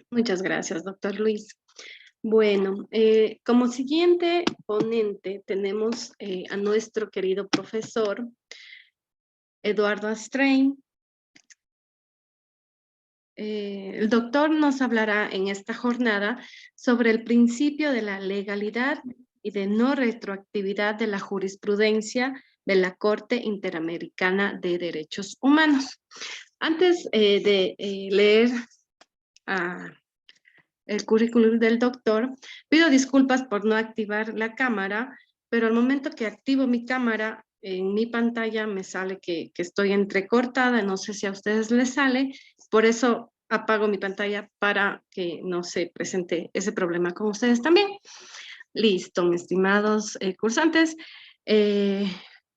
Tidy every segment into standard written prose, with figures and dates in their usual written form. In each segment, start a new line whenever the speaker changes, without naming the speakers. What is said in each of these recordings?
Muchas gracias, doctor Luis. Bueno, como siguiente ponente tenemos a nuestro querido profesor Eduardo Astrain. El doctor nos hablará en esta jornada sobre el principio de la legalidad y de no retroactividad de la jurisprudencia de la Corte Interamericana de Derechos Humanos. Antes de leer el currículum del doctor, pido disculpas por no activar la cámara, pero al momento que activo mi cámara, en mi pantalla me sale que estoy entrecortada, no sé si a ustedes les sale, por eso apago mi pantalla para que no se presente ese problema con ustedes también. Listo, mis estimados cursantes. Eh,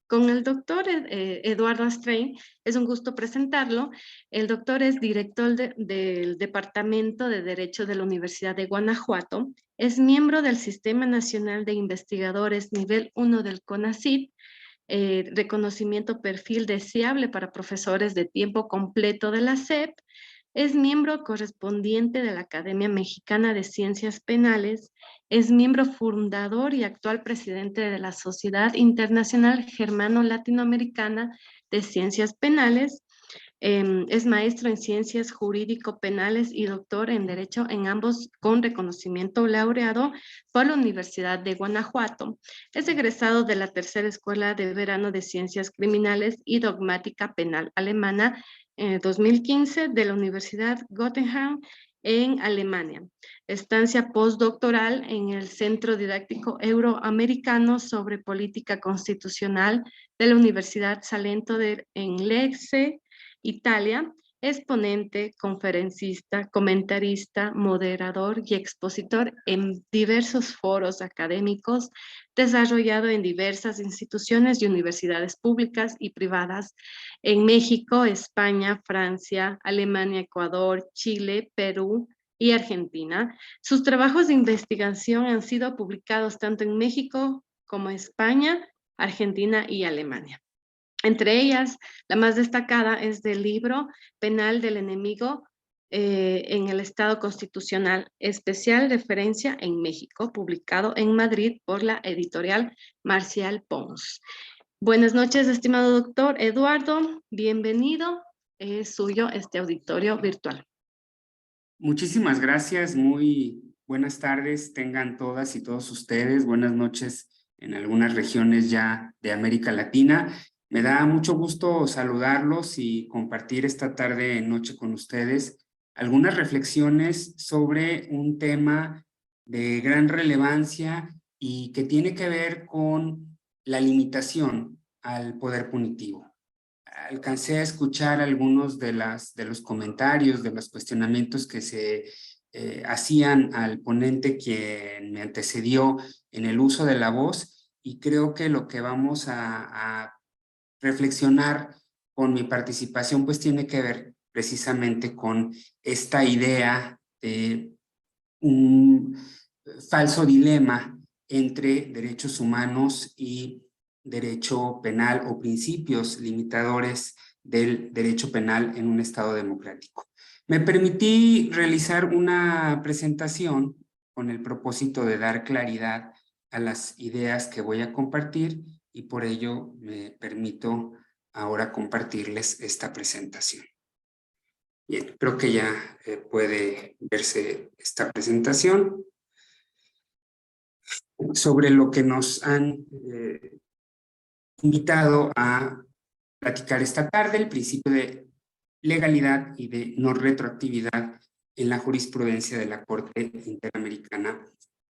con el doctor Eduardo Astrain, es un gusto presentarlo. El doctor es director del Departamento de Derecho de la Universidad de Guanajuato. Es miembro del Sistema Nacional de Investigadores Nivel 1 del CONACYT, reconocimiento perfil deseable para profesores de tiempo completo de la SEP. Es miembro correspondiente de la Academia Mexicana de Ciencias Penales, es miembro fundador y actual presidente de la Sociedad Internacional Germano-Latinoamericana de Ciencias Penales, es maestro en Ciencias Jurídico-Penales y doctor en Derecho en ambos con reconocimiento laureado por la Universidad de Guanajuato. Es egresado de la Tercera Escuela de Verano de Ciencias Criminales y Dogmática Penal Alemana en 2015 de la Universidad Göttingen en Alemania. Estancia postdoctoral en el Centro Didáctico Euroamericano sobre Política Constitucional de la Universidad Salento en Lecce, Italia. Es ponente, conferencista, comentarista, moderador y expositor en diversos foros académicos, desarrollado en diversas instituciones y universidades públicas y privadas en México, España, Francia, Alemania, Ecuador, Chile, Perú y Argentina. Sus trabajos de investigación han sido publicados tanto en México como España, Argentina y Alemania. Entre ellas, la más destacada es del libro Penal del Enemigo en el Estado Constitucional, especial referencia en México, publicado en Madrid por la editorial Marcial Pons. Buenas noches, estimado doctor Eduardo, bienvenido, es suyo este auditorio virtual.
Muchísimas gracias, muy buenas tardes tengan todas y todos ustedes, buenas noches en algunas regiones ya de América Latina. Me da mucho gusto saludarlos y compartir esta tarde noche con ustedes algunas reflexiones sobre un tema de gran relevancia y que tiene que ver con la limitación al poder punitivo. Alcancé a escuchar algunos de los comentarios, de los cuestionamientos que se hacían al ponente quien me antecedió en el uso de la voz, y creo que lo que vamos a reflexionar con mi participación pues tiene que ver precisamente con esta idea de un falso dilema entre derechos humanos y derecho penal o principios limitadores del derecho penal en un Estado democrático. Me permití realizar una presentación con el propósito de dar claridad a las ideas que voy a compartir, y por ello me permito ahora compartirles esta presentación. Bien, creo que ya puede verse esta presentación sobre lo que nos han invitado a platicar esta tarde, el principio de legalidad y de no retroactividad en la jurisprudencia de la Corte Interamericana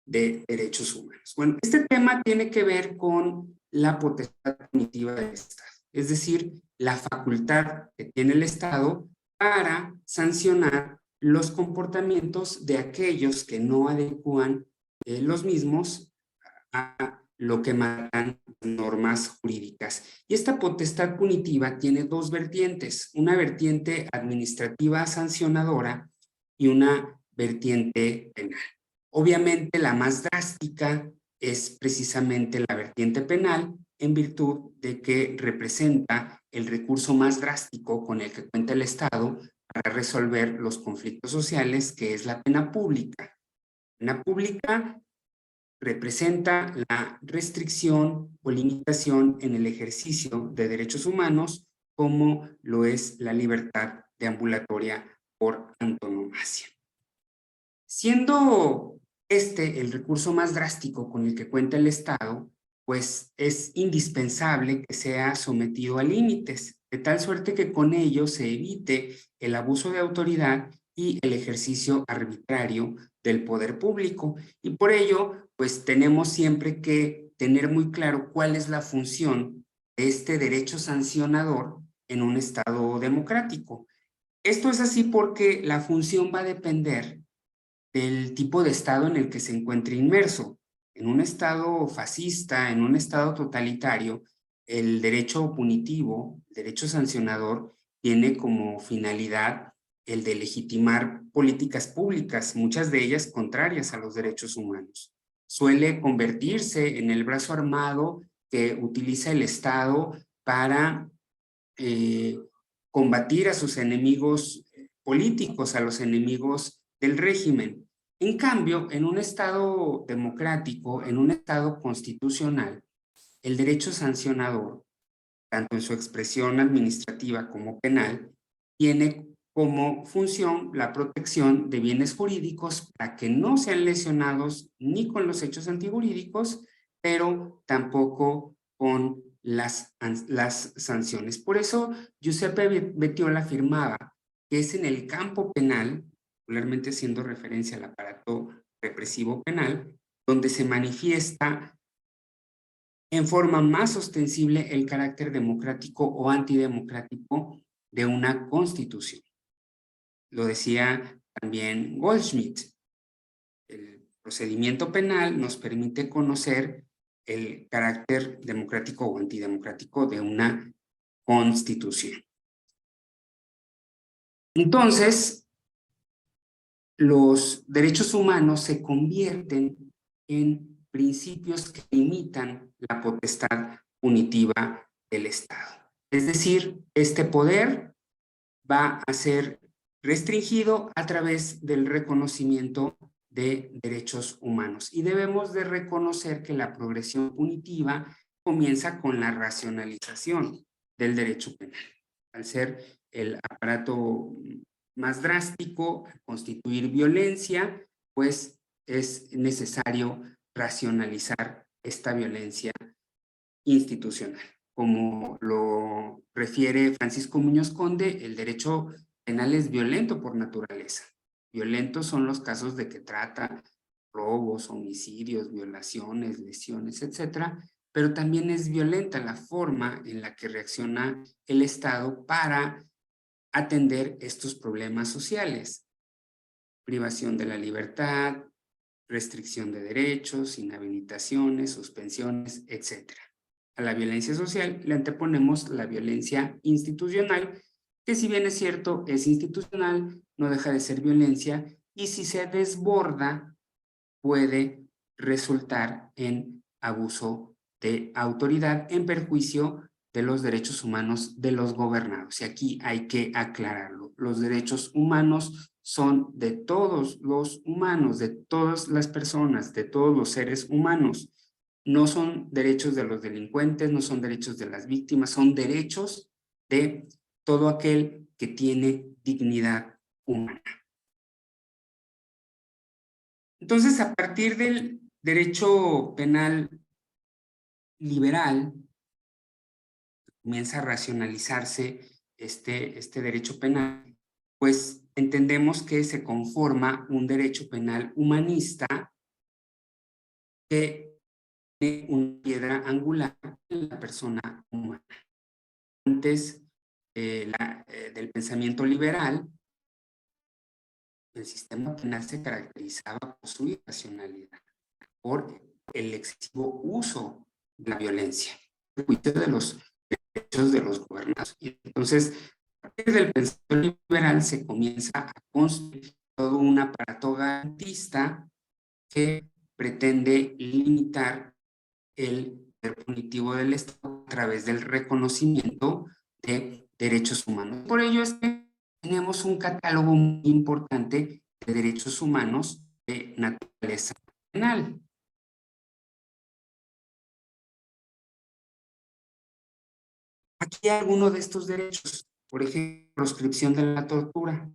de Derechos Humanos. Bueno, este tema tiene que ver con la potestad punitiva del Estado, es decir, la facultad que tiene el Estado para sancionar los comportamientos de aquellos que no adecúan los mismos a lo que marcan normas jurídicas. Y esta potestad punitiva tiene dos vertientes, una vertiente administrativa sancionadora y una vertiente penal. Obviamente la más drástica es precisamente la vertiente penal, en virtud de que representa el recurso más drástico con el que cuenta el Estado para resolver los conflictos sociales, que es la pena pública. La pena pública representa la restricción o limitación en el ejercicio de derechos humanos, como lo es la libertad deambulatoria por antonomasia. Siendo este el recurso más drástico con el que cuenta el Estado, pues es indispensable que sea sometido a límites, de tal suerte que con ello se evite el abuso de autoridad y el ejercicio arbitrario del poder público. Y por ello, pues tenemos siempre que tener muy claro cuál es la función de este derecho sancionador en un Estado democrático. Esto es así porque la función va a depender del tipo de Estado en el que se encuentre inmerso. En un Estado fascista, en un Estado totalitario, el derecho punitivo, el derecho sancionador, tiene como finalidad el de legitimar políticas públicas, muchas de ellas contrarias a los derechos humanos. Suele convertirse en el brazo armado que utiliza el Estado para combatir a sus enemigos políticos, a los enemigos del régimen. En cambio, en un Estado democrático, en un Estado constitucional, el derecho sancionador, tanto en su expresión administrativa como penal, tiene como función la protección de bienes jurídicos para que no sean lesionados ni con los hechos antijurídicos, pero tampoco con las sanciones. Por eso, Giuseppe Betiola afirmaba que es en el campo penal, particularmente haciendo referencia al aparato represivo penal, donde se manifiesta en forma más ostensible el carácter democrático o antidemocrático de una constitución. Lo decía también Goldschmidt. El procedimiento penal nos permite conocer el carácter democrático o antidemocrático de una constitución. Entonces, los derechos humanos se convierten en principios que limitan la potestad punitiva del Estado. Es decir, este poder va a ser restringido a través del reconocimiento de derechos humanos. Y debemos de reconocer que la progresión punitiva comienza con la racionalización del derecho penal. Al ser el aparato más drástico, constituir violencia, pues es necesario racionalizar esta violencia institucional. Como lo refiere Francisco Muñoz Conde, el derecho penal es violento por naturaleza. Violentos son los casos de que trata robos, homicidios, violaciones, lesiones, etcétera, pero también es violenta la forma en la que reacciona el Estado para atender estos problemas sociales. Privación de la libertad, restricción de derechos, inhabilitaciones, suspensiones, etcétera. A la violencia social le anteponemos la violencia institucional, que si bien es cierto, es institucional, no deja de ser violencia, y si se desborda, puede resultar en abuso de autoridad en perjuicio de los derechos humanos de los gobernados. Y aquí hay que aclararlo. Los derechos humanos son de todos los humanos, de todas las personas, de todos los seres humanos. No son derechos de los delincuentes, no son derechos de las víctimas, son derechos de todo aquel que tiene dignidad humana. Entonces, a partir del derecho penal liberal, comienza a racionalizarse este derecho penal, pues entendemos que se conforma un derecho penal humanista que tiene una piedra angular en la persona humana. Antes del pensamiento liberal, el sistema penal se caracterizaba por su irracionalidad, por el excesivo uso de la violencia, el juicio de los derechos de los gobernados. Y entonces, a partir del pensamiento liberal se comienza a construir todo un aparato garantista que pretende limitar el poder punitivo del Estado a través del reconocimiento de derechos humanos. Por ello es que tenemos un catálogo muy importante de derechos humanos de naturaleza penal. Aquí hay algunos de estos derechos, por ejemplo, proscripción de la tortura,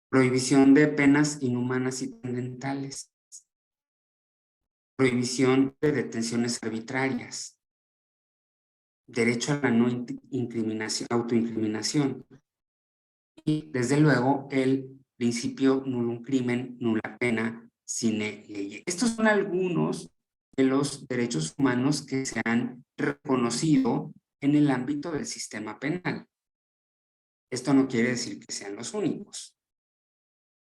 prohibición de penas inhumanas y trascendentales, prohibición de detenciones arbitrarias, derecho a la no incriminación, autoincriminación y, desde luego, el principio nullum crimen, nulla pena, sine lege. Estos son algunos de los derechos humanos que se han reconocido en el ámbito del sistema penal. Esto no quiere decir que sean los únicos.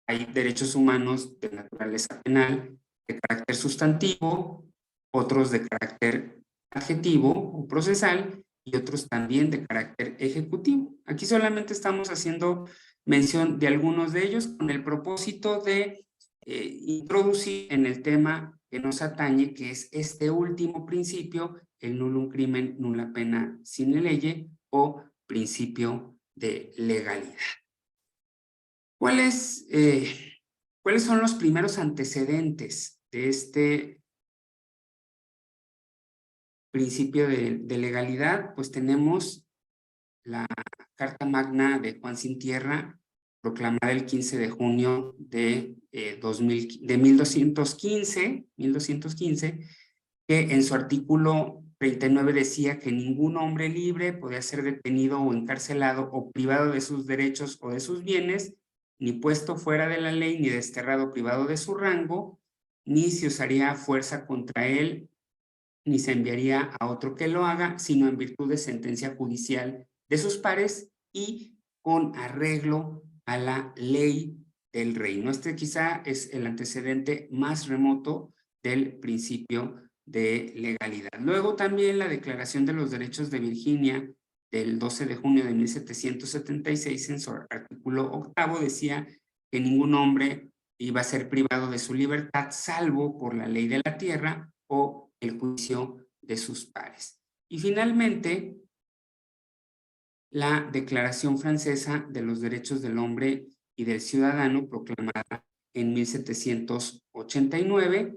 Hay derechos humanos de naturaleza penal de carácter sustantivo, otros de carácter adjetivo o procesal y otros también de carácter ejecutivo. Aquí solamente estamos haciendo mención de algunos de ellos con el propósito de introducir en el tema que nos atañe, que es este último principio, el nullum crimen, nulla pena sine lege o principio de legalidad. ¿Cuáles son los primeros antecedentes de este principio de legalidad? Pues tenemos la Carta Magna de Juan Sin Tierra, proclamada el 15 de junio de 1215, que en su artículo 39 decía que ningún hombre libre podía ser detenido o encarcelado o privado de sus derechos o de sus bienes, ni puesto fuera de la ley, ni desterrado o privado de su rango, ni se usaría fuerza contra él, ni se enviaría a otro que lo haga, sino en virtud de sentencia judicial de sus pares y con arreglo a la ley del reino. Este quizá es el antecedente más remoto del principio de legalidad. Luego también la Declaración de los Derechos de Virginia del 12 de junio de 1776, en su artículo 8, decía que ningún hombre iba a ser privado de su libertad, salvo por la ley de la tierra o el juicio de sus pares. Y finalmente, la Declaración Francesa de los Derechos del Hombre y del Ciudadano, proclamada en 1789,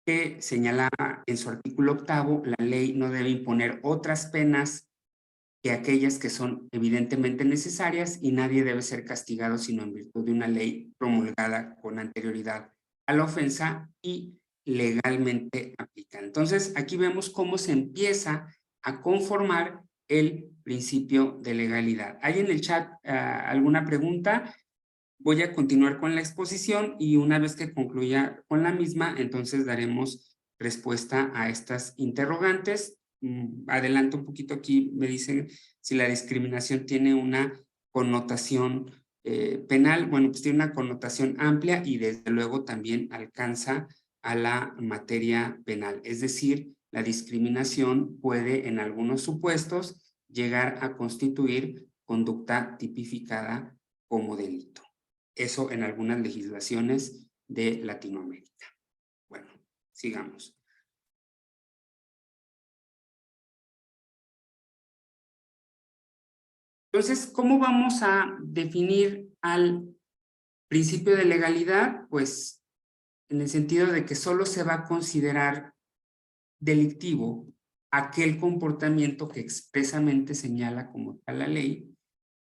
que señalaba en su artículo 8, la ley no debe imponer otras penas que aquellas que son evidentemente necesarias y nadie debe ser castigado sino en virtud de una ley promulgada con anterioridad a la ofensa y legalmente aplicada. Entonces, aquí vemos cómo se empieza a conformar el principio de legalidad. ¿Hay en el chat alguna pregunta? Voy a continuar con la exposición y una vez que concluya con la misma, entonces daremos respuesta a estas interrogantes. Adelanto un poquito aquí, me dicen si la discriminación tiene una connotación penal. Bueno, pues tiene una connotación amplia y desde luego también alcanza a la materia penal. Es decir, la discriminación puede en algunos supuestos llegar a constituir conducta tipificada como delito. Eso en algunas legislaciones de Latinoamérica. Bueno, sigamos. Entonces, ¿cómo vamos a definir al principio de legalidad? Pues en el sentido de que solo se va a considerar delictivo aquel comportamiento que expresamente señala como tal la ley,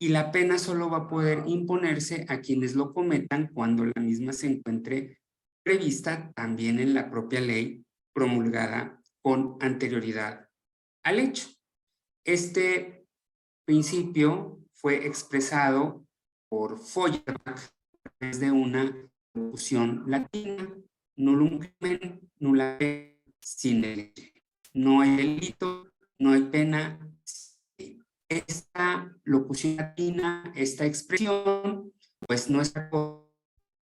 y la pena solo va a poder imponerse a quienes lo cometan cuando la misma se encuentre prevista también en la propia ley promulgada con anterioridad al hecho. Este principio fue expresado por Feuerbach desde una locución latina: nullum crimen, nulla pena sine lege. No hay delito, no hay pena. Esta locución latina, esta expresión, pues no es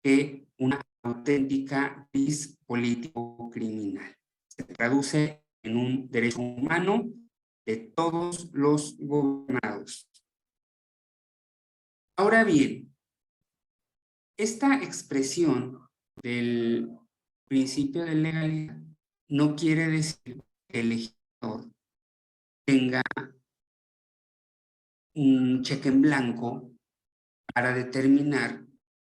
que una auténtica crisis político-criminal. Se traduce en un derecho humano de todos los gobernados. Ahora bien, esta expresión del principio de legalidad no quiere decir que el legislador tenga un cheque en blanco para determinar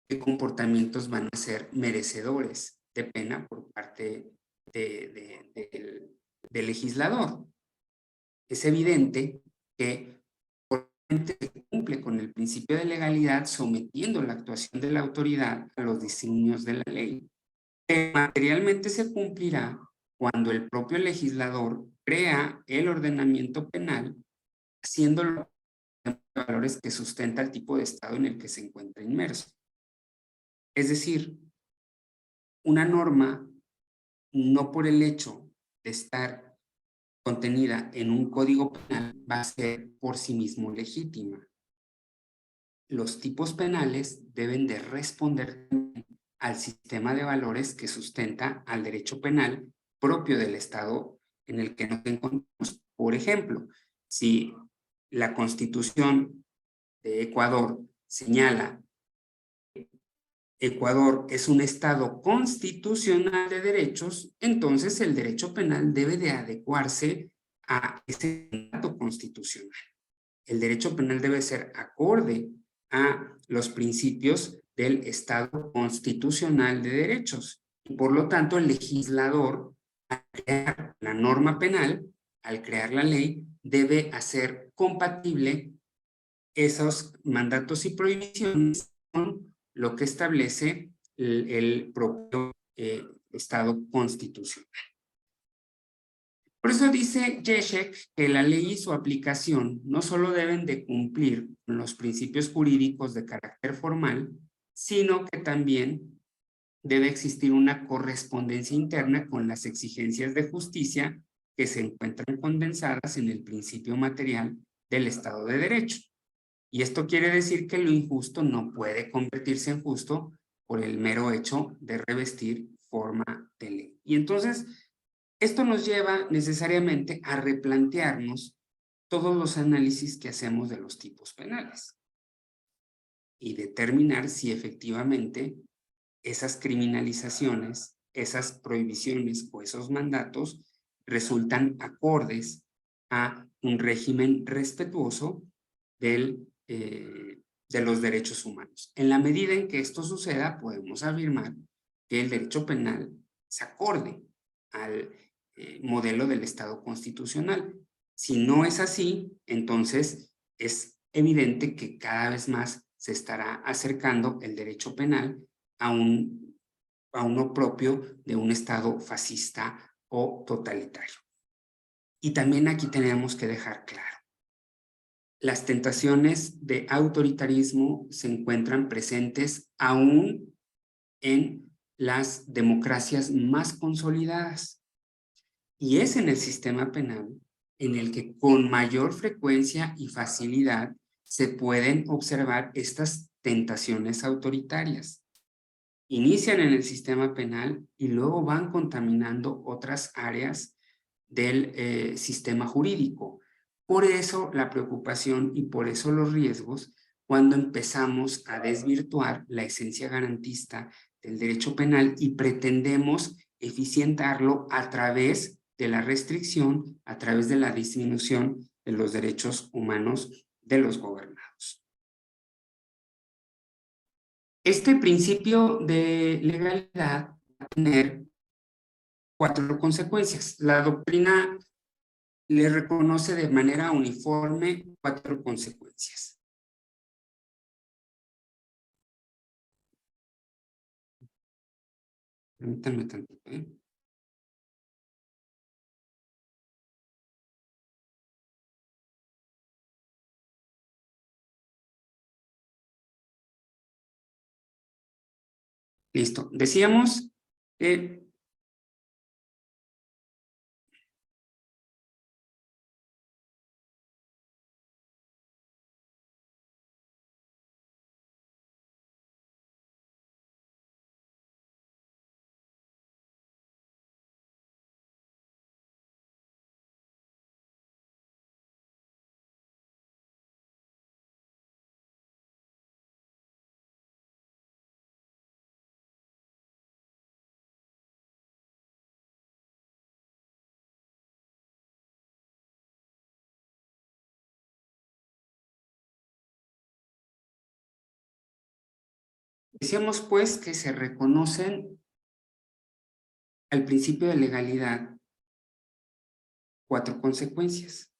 qué comportamientos van a ser merecedores de pena por parte del legislador. Es evidente que se cumple con el principio de legalidad sometiendo la actuación de la autoridad a los designios de la ley. Materialmente se cumplirá cuando el propio legislador crea el ordenamiento penal, haciéndolo de valores que sustenta el tipo de Estado en el que se encuentra inmerso. Es decir, una norma, no por el hecho de estar contenida en un código penal, va a ser por sí mismo legítima. Los tipos penales deben de responder al sistema de valores que sustenta al derecho penal propio del Estado en el que nos encontramos. Por ejemplo, si la Constitución de Ecuador señala que Ecuador es un Estado constitucional de derechos, entonces el derecho penal debe de adecuarse a ese mandato constitucional. El derecho penal debe ser acorde a los principios del Estado constitucional de derechos. Y por lo tanto, el legislador, al crear la norma penal, al crear la ley, debe hacer compatible esos mandatos y prohibiciones con lo que establece el propio Estado constitucional. Por eso dice Zizek que la ley y su aplicación no solo deben de cumplir con los principios jurídicos de carácter formal, sino que también debe existir una correspondencia interna con las exigencias de justicia que se encuentran condensadas en el principio material del Estado de Derecho. Y esto quiere decir que lo injusto no puede convertirse en justo por el mero hecho de revestir forma de ley. Y entonces, esto nos lleva necesariamente a replantearnos todos los análisis que hacemos de los tipos penales y determinar si efectivamente esas criminalizaciones, esas prohibiciones o esos mandatos resultan acordes a un régimen respetuoso de los derechos humanos. En la medida en que esto suceda, podemos afirmar que el derecho penal se acorde al modelo del Estado constitucional. Si no es así, entonces es evidente que cada vez más se estará acercando el derecho penal a uno propio de un Estado fascista o totalitario. Y también aquí tenemos que dejar claro, las tentaciones de autoritarismo se encuentran presentes aún en las democracias más consolidadas. Y es en el sistema penal en el que con mayor frecuencia y facilidad se pueden observar estas tentaciones autoritarias. Inician en el sistema penal y luego van contaminando otras áreas del sistema jurídico. Por eso la preocupación y por eso los riesgos cuando empezamos a desvirtuar la esencia garantista del derecho penal y pretendemos eficientarlo a través de la restricción, a través de la disminución de los derechos humanos de los gobernados. Este principio de legalidad va a tener 4 consecuencias. La doctrina le reconoce de manera uniforme 4 consecuencias. Permítanme tantito, ¿eh? Listo. Decíamos que Decíamos pues que se reconocen al principio de legalidad 4 consecuencias.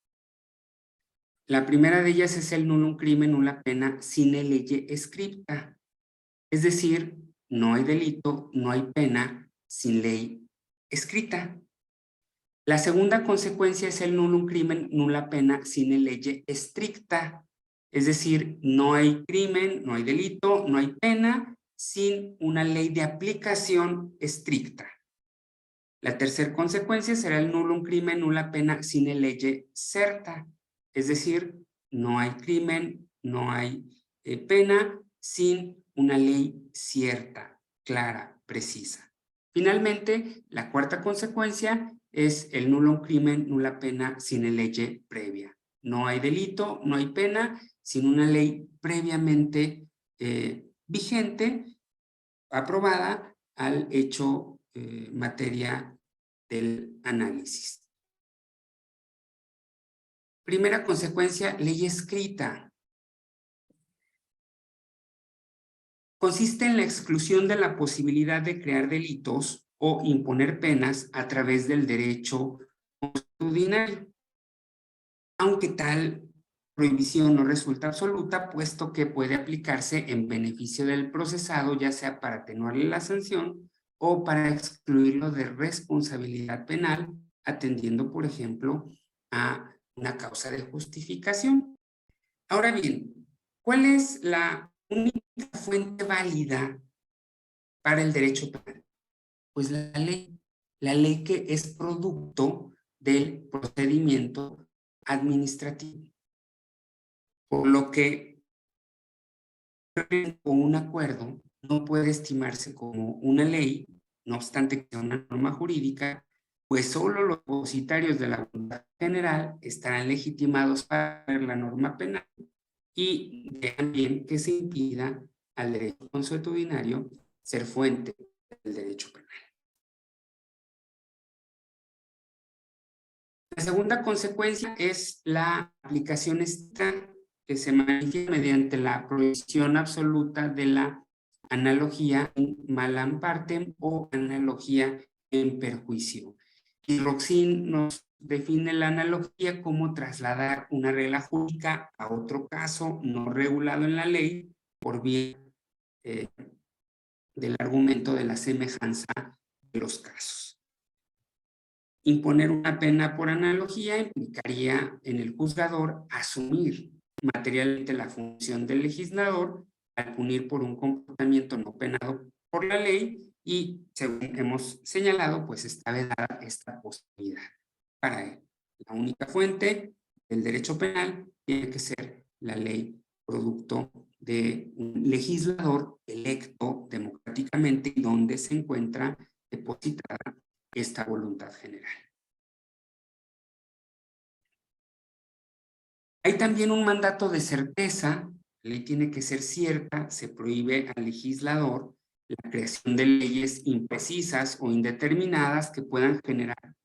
La primera de ellas es el nullum crimen nulla pena sine lege scripta. Es decir, no hay delito, no hay pena sin ley escrita. La segunda consecuencia es el nullum crimen nulla pena sine lege stricta. Es decir, no hay crimen, no hay delito, no hay pena sin una ley de aplicación estricta. La tercera consecuencia será el nullum crimen nulla pena sine lege certa. Es decir, no hay crimen, no hay pena sin una ley cierta, clara, precisa. Finalmente, la cuarta consecuencia es el nullum crimen nulla pena sine lege previa. No hay delito, no hay pena sin una ley previamente vigente, aprobada al hecho materia del análisis. Primera consecuencia, ley escrita. Consiste en la exclusión de la posibilidad de crear delitos o imponer penas a través del derecho constitucional, aunque tal prohibición no resulta absoluta, puesto que puede aplicarse en beneficio del procesado, ya sea para atenuarle la sanción o para excluirlo de responsabilidad penal, atendiendo, por ejemplo, a una causa de justificación. Ahora bien, ¿cuál es la única fuente válida para el derecho penal? Pues la ley que es producto del procedimiento administrativo. Por lo que con un acuerdo no puede estimarse como una ley, no obstante que sea una norma jurídica, pues solo los depositarios de la voluntad general estarán legitimados para ver la norma penal y dejan bien que se impida al derecho consuetudinario ser fuente del derecho penal. La segunda consecuencia es la aplicación estricta que se manifiesta mediante la prohibición absoluta de la analogía in malam partem o analogía en perjuicio. Y Roxin nos define la analogía como trasladar una regla jurídica a otro caso no regulado en la ley por vía del argumento de la semejanza de los casos. Imponer una pena por analogía implicaría en el juzgador asumir materialmente la función del legislador al punir por un comportamiento no penado por la ley y, según hemos señalado, pues está vedada esta posibilidad para él. La única fuente del derecho penal tiene que ser la ley producto de un legislador electo democráticamente y donde se encuentra depositada esta voluntad general. Hay también un mandato de certeza, la ley tiene que ser cierta, se prohíbe al legislador la creación de leyes imprecisas o indeterminadas que puedan generar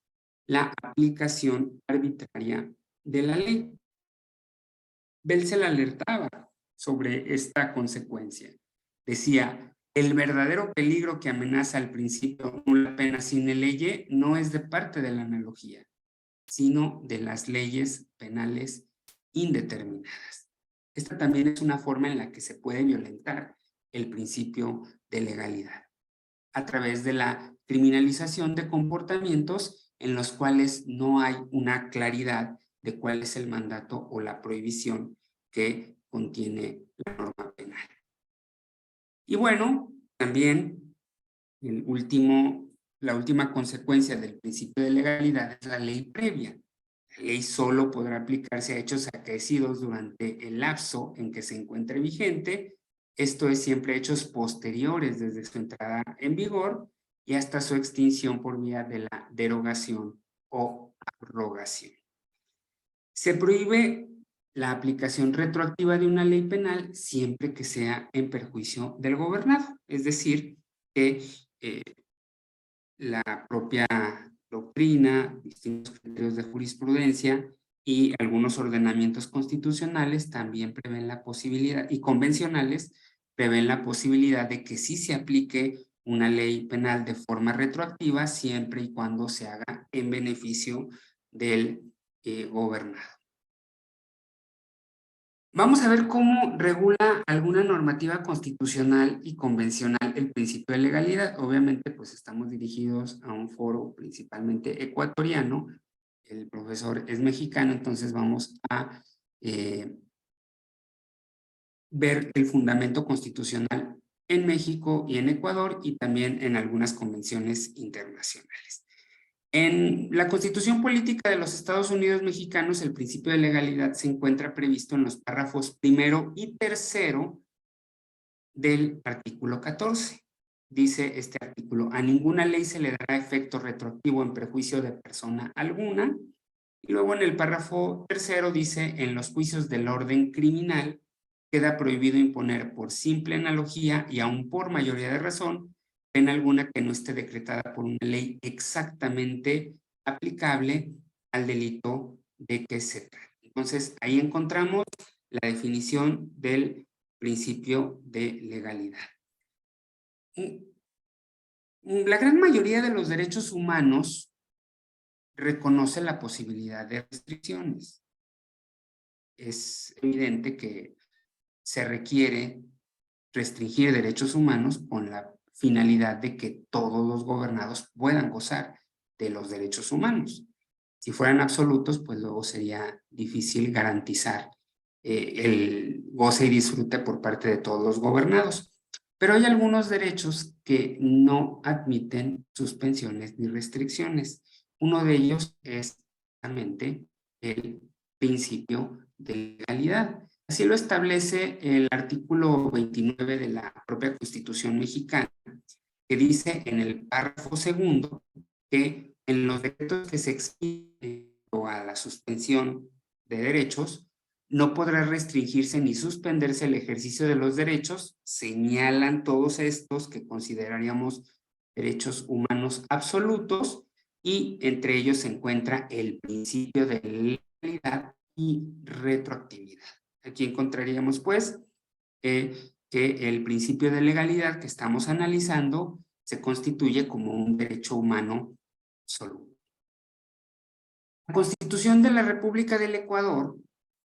la aplicación arbitraria de la ley. Belcel alertaba sobre esta consecuencia. Decía, el verdadero peligro que amenaza al principio nulla pena sine lege no es de parte de la analogía, sino de las leyes penales indeterminadas. Esta también es una forma en la que se puede violentar el principio de legalidad, a través de la criminalización de comportamientos en los cuales no hay una claridad de cuál es el mandato o la prohibición que contiene la norma penal. Y bueno, también la última consecuencia del principio de legalidad es la ley previa. La ley solo podrá aplicarse a hechos acaecidos durante el lapso en que se encuentre vigente, esto es siempre hechos posteriores desde su entrada en vigor y hasta su extinción por vía de la derogación o abrogación. Se prohíbe la aplicación retroactiva de una ley penal siempre que sea en perjuicio del gobernado, es decir, que la propia doctrina, distintos criterios de jurisprudencia y algunos ordenamientos constitucionales también prevén la posibilidad, y convencionales, prevén la posibilidad de que sí se aplique una ley penal de forma retroactiva siempre y cuando se haga en beneficio del gobernado. Vamos a ver cómo regula alguna normativa constitucional y convencional el principio de legalidad. Obviamente, pues estamos dirigidos a un foro principalmente ecuatoriano. El profesor es mexicano, entonces vamos a ver el fundamento constitucional en México y en Ecuador y también en algunas convenciones internacionales. En la Constitución Política de los Estados Unidos Mexicanos, el principio de legalidad se encuentra previsto en los párrafos 1 y 3 del artículo 14. Dice este artículo: a ninguna ley se le dará efecto retroactivo en perjuicio de persona alguna. Y luego en el párrafo 3 dice: en los juicios del orden criminal queda prohibido imponer por simple analogía y aún por mayoría de razón pena alguna que no esté decretada por una ley exactamente aplicable al delito de que se trata. Entonces, ahí encontramos la definición del principio de legalidad. La gran mayoría de los derechos humanos reconoce la posibilidad de restricciones. Es evidente que se requiere restringir derechos humanos con la finalidad de que todos los gobernados puedan gozar de los derechos humanos. Si fueran absolutos, pues luego sería difícil garantizar el goce y disfrute por parte de todos los gobernados. Pero hay algunos derechos que no admiten suspensiones ni restricciones. Uno de ellos es justamente el principio de legalidad. Así lo establece el artículo 29 de la propia Constitución mexicana, que dice en el párrafo 2 que en los decretos que se expiden a la suspensión de derechos, no podrá restringirse ni suspenderse el ejercicio de los derechos. Señalan todos estos que consideraríamos derechos humanos absolutos, y entre ellos se encuentra el principio de legalidad y retroactividad. Aquí encontraríamos, pues, que el principio de legalidad que estamos analizando se constituye como un derecho humano absoluto. La Constitución de la República del Ecuador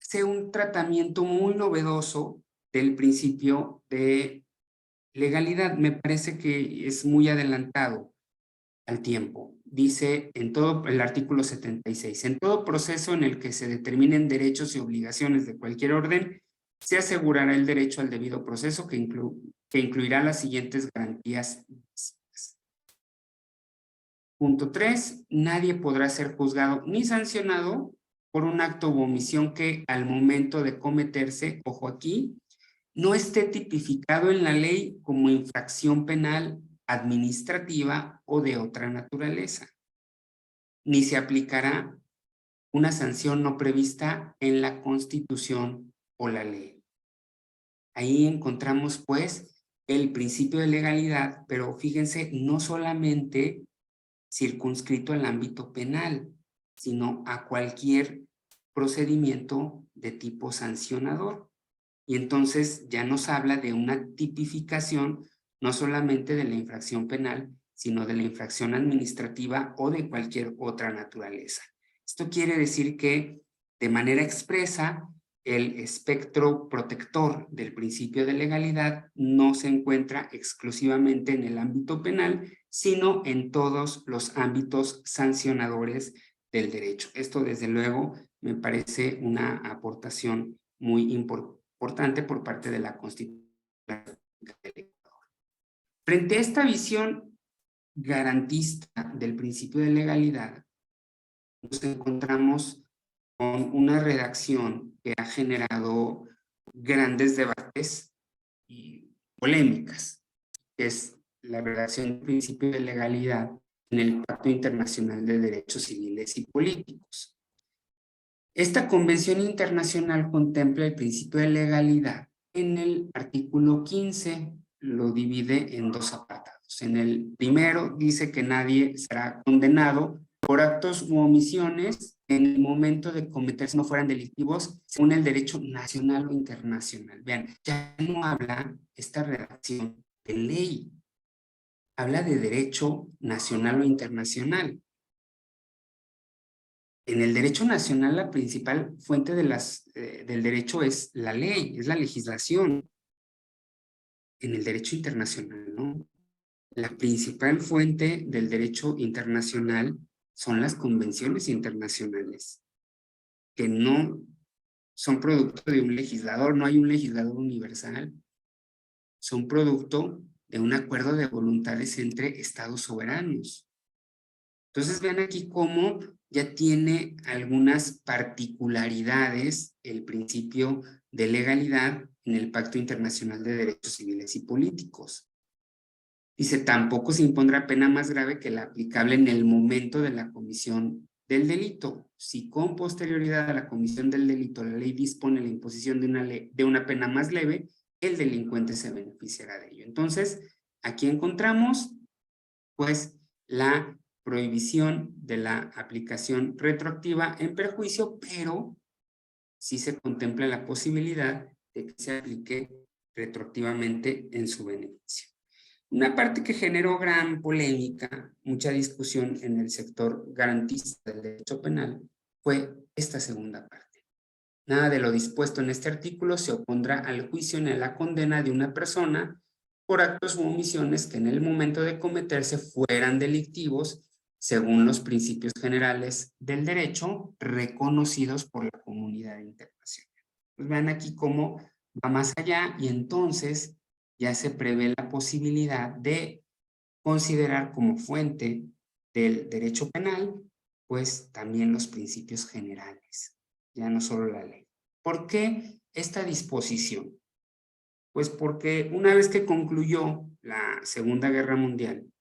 hace un tratamiento muy novedoso del principio de legalidad. Me parece que es muy adelantado al tiempo. Dice en todo el artículo 76, en todo proceso en el que se determinen derechos y obligaciones de cualquier orden, se asegurará el derecho al debido proceso que incluirá las siguientes garantías. Punto 3, nadie podrá ser juzgado ni sancionado por un acto u omisión que al momento de cometerse, ojo aquí, no esté tipificado en la ley como infracción penal, administrativa o de otra naturaleza, ni se aplicará una sanción no prevista en la Constitución o la ley. Ahí encontramos, pues, el principio de legalidad, pero fíjense, no solamente circunscrito al ámbito penal, sino a cualquier procedimiento de tipo sancionador. Y entonces ya nos habla de una tipificación no solamente de la infracción penal, sino de la infracción administrativa o de cualquier otra naturaleza. Esto quiere decir que de manera expresa el espectro protector del principio de legalidad no se encuentra exclusivamente en el ámbito penal, sino en todos los ámbitos sancionadores del derecho. Esto, desde luego, me parece una aportación muy importante por parte de la Constitución del Ecuador. Frente a esta visión garantista del principio de legalidad, nos encontramos con una redacción que ha generado grandes debates y polémicas, que es la redacción del principio de legalidad en el Pacto Internacional de Derechos Civiles y Políticos. Esta convención internacional contempla el principio de legalidad en el artículo 15, lo divide en dos apartados. En el primero dice que nadie será condenado por actos u omisiones en el momento de cometerse no fueran delictivos según el derecho nacional o internacional. Vean, ya no habla esta redacción de ley, habla de derecho nacional o internacional. En el derecho nacional la principal fuente de del derecho es la ley, es la legislación. En el derecho internacional, ¿no? La principal fuente del derecho internacional son las convenciones internacionales, que no son producto de un legislador, no hay un legislador universal, son producto de un acuerdo de voluntades entre estados soberanos. Entonces vean aquí cómo ya tiene algunas particularidades el principio de legalidad en el Pacto Internacional de Derechos Civiles y Políticos. Dice, tampoco se impondrá pena más grave que la aplicable en el momento de la comisión del delito. Si con posterioridad a la comisión del delito la ley dispone la imposición de una pena más leve, el delincuente se beneficiará de ello. Entonces, aquí encontramos, pues, la prohibición de la aplicación retroactiva en perjuicio, pero sí se contempla la posibilidad de que se aplique retroactivamente en su beneficio. Una parte que generó gran polémica, mucha discusión en el sector garantista del derecho penal, fue esta segunda parte. Nada de lo dispuesto en este artículo se opondrá al juicio ni a la condena de una persona por actos u omisiones que en el momento de cometerse fueran delictivos según los principios generales del derecho reconocidos por la comunidad internacional. Pues vean aquí cómo va más allá y entonces ya se prevé la posibilidad de considerar como fuente del derecho penal, pues también los principios generales, ya no solo la ley. ¿Por qué esta disposición? Pues porque una vez que concluyó la Segunda Guerra Mundial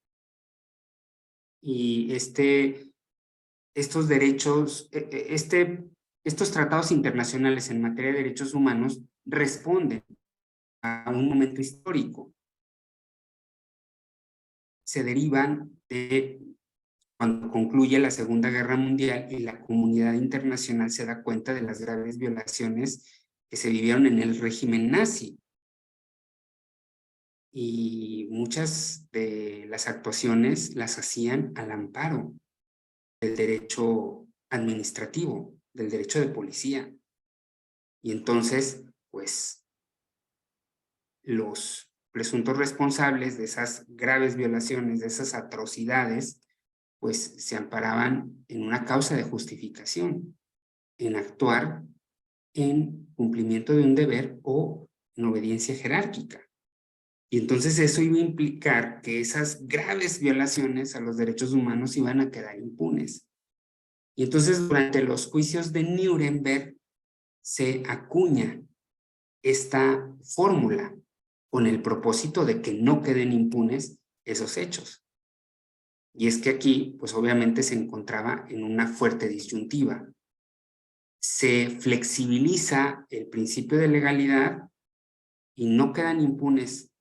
y estos derechos, estos tratados internacionales en materia de derechos humanos responden a un momento histórico. Se derivan de cuando concluye la Segunda Guerra Mundial y la comunidad internacional se da cuenta de las graves violaciones que se vivieron en el régimen nazi. Y muchas de las actuaciones las hacían al amparo del derecho administrativo, del derecho de policía. Y entonces, pues, los presuntos responsables de esas graves violaciones, de esas atrocidades, pues se amparaban en una causa de justificación, en actuar en cumplimiento de un deber o en obediencia jerárquica. Y entonces eso iba a implicar que esas graves violaciones a los derechos humanos iban a quedar impunes. Y entonces durante los juicios de Nuremberg se acuña esta fórmula con el propósito de que no queden impunes esos hechos. Y es que aquí, pues obviamente se encontraba en una fuerte disyuntiva. Se flexibiliza el principio de legalidad y no quedan impunes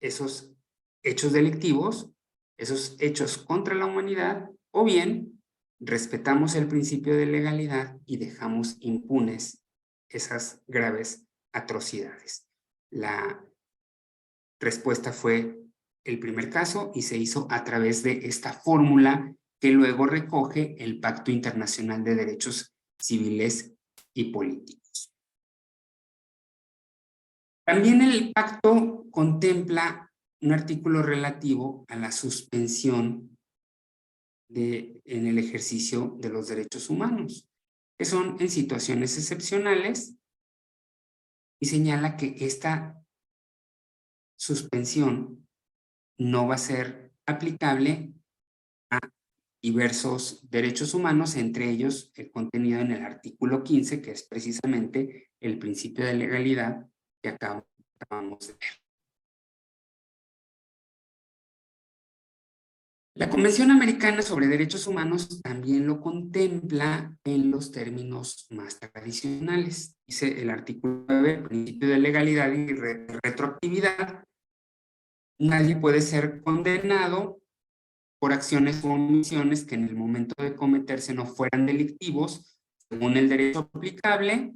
esos hechos delictivos, esos hechos contra la humanidad, o bien respetamos el principio de legalidad y dejamos impunes esas graves atrocidades. La respuesta fue el primer caso y se hizo a través de esta fórmula que luego recoge el Pacto Internacional de Derechos Civiles y Políticos. También el pacto contempla un artículo relativo a la suspensión en el ejercicio de los derechos humanos, que son en situaciones excepcionales, y señala que esta suspensión no va a ser aplicable a diversos derechos humanos, entre ellos el contenido en el artículo 15, que es precisamente el principio de legalidad que acabamos de ver. La Convención Americana sobre Derechos Humanos también lo contempla en los términos más tradicionales. Dice el artículo 9, principio de legalidad y retroactividad. Nadie puede ser condenado por acciones o omisiones que en el momento de cometerse no fueran delictivos, según el derecho aplicable,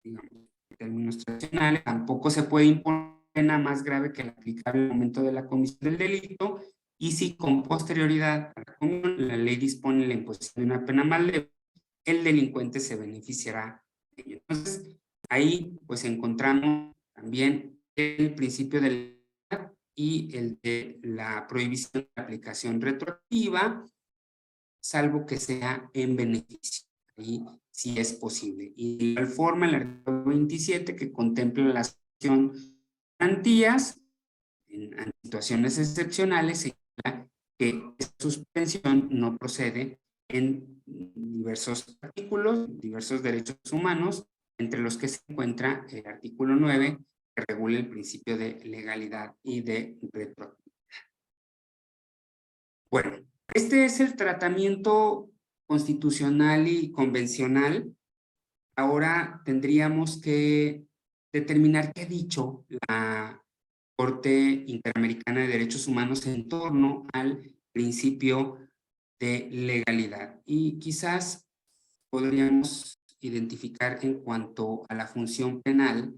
digamos, en términos tradicionales. Tampoco se puede imponer pena más grave que la aplicable al momento de la comisión del delito, y si con posterioridad a la comisión la ley dispone la imposición de una pena más leve, el delincuente se beneficiará de ello. Entonces, ahí pues encontramos también el principio de legalidad y el de la prohibición de la aplicación retroactiva, salvo que sea en beneficio. Ahí sí es posible. Y de igual forma, el artículo 27, que contempla la sanción de garantías en situaciones excepcionales, señala que esta suspensión no procede en diversos artículos, diversos derechos humanos, entre los que se encuentra el artículo 9, que regula el principio de legalidad y de retroactividad. Bueno, este es el tratamiento constitucional y convencional. Ahora tendríamos que determinar qué ha dicho la Corte Interamericana de Derechos Humanos en torno al principio de legalidad. Y quizás podríamos identificar en cuanto a la función penal,